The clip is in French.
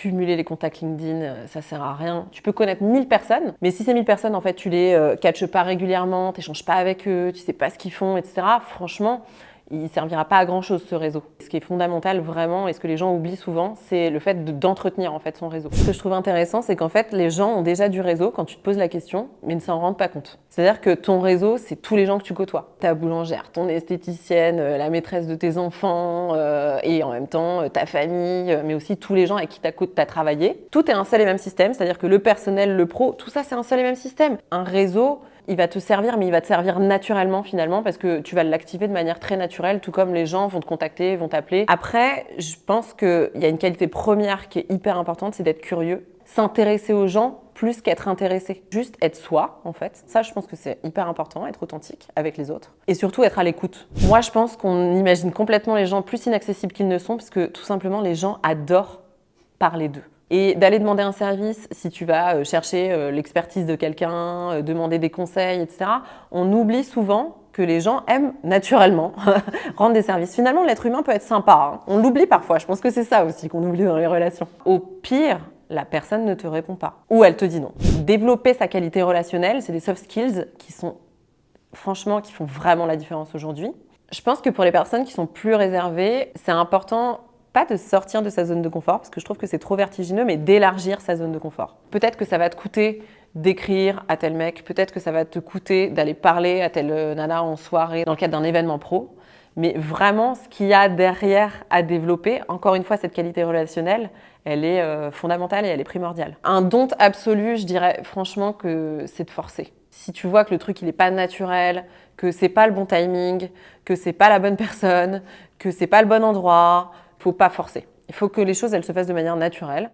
cumuler les contacts LinkedIn, ça sert à rien. Tu peux connaître 1000 personnes, mais si ces 1000 personnes, en fait, tu les catches pas régulièrement, t'échanges pas avec eux, tu sais pas ce qu'ils font, etc., franchement, il servira pas à grand chose ce réseau. Ce qui est fondamental vraiment et ce que les gens oublient souvent, c'est le fait d'entretenir en fait son réseau. Ce que je trouve intéressant, c'est qu'en fait les gens ont déjà du réseau quand tu te poses la question, mais ne s'en rendent pas compte. C'est-à-dire que ton réseau, c'est tous les gens que tu côtoies. Ta boulangère, ton esthéticienne, la maîtresse de tes enfants et en même temps ta famille, mais aussi tous les gens avec qui tu as travaillé. Tout est un seul et même système, c'est-à-dire que le personnel, le pro, tout ça c'est un seul et même système. Un réseau, il va te servir, mais il va te servir naturellement finalement parce que tu vas l'activer de manière très naturelle, tout comme les gens vont te contacter, vont t'appeler. Après, je pense qu'il y a une qualité première qui est hyper importante, c'est d'être curieux. S'intéresser aux gens plus qu'être intéressé. Juste être soi, en fait. Ça, je pense que c'est hyper important, être authentique avec les autres. Et surtout, être à l'écoute. Moi, je pense qu'on imagine complètement les gens plus inaccessibles qu'ils ne sont parce que tout simplement, les gens adorent parler d'eux. Et d'aller demander un service, si tu vas chercher l'expertise de quelqu'un, demander des conseils, etc., on oublie souvent que les gens aiment naturellement rendre des services. Finalement, l'être humain peut être sympa. Hein. On l'oublie parfois. Je pense que c'est ça aussi qu'on oublie dans les relations. Au pire, la personne ne te répond pas. Ou elle te dit non. Développer sa qualité relationnelle, c'est des soft skills qui sont, franchement, qui font vraiment la différence aujourd'hui. Je pense que pour les personnes qui sont plus réservées, c'est important pas de sortir de sa zone de confort, parce que je trouve que c'est trop vertigineux, mais d'élargir sa zone de confort. Peut-être que ça va te coûter d'écrire à tel mec, peut-être que ça va te coûter d'aller parler à telle nana en soirée dans le cadre d'un événement pro, mais vraiment ce qu'il y a derrière à développer, encore une fois, cette qualité relationnelle, elle est fondamentale et elle est primordiale. Un don absolu, je dirais franchement que c'est de forcer. Si tu vois que le truc il est pas naturel, que c'est pas le bon timing, que c'est pas la bonne personne, que c'est pas le bon endroit, faut pas forcer. Il faut que les choses elles se fassent de manière naturelle.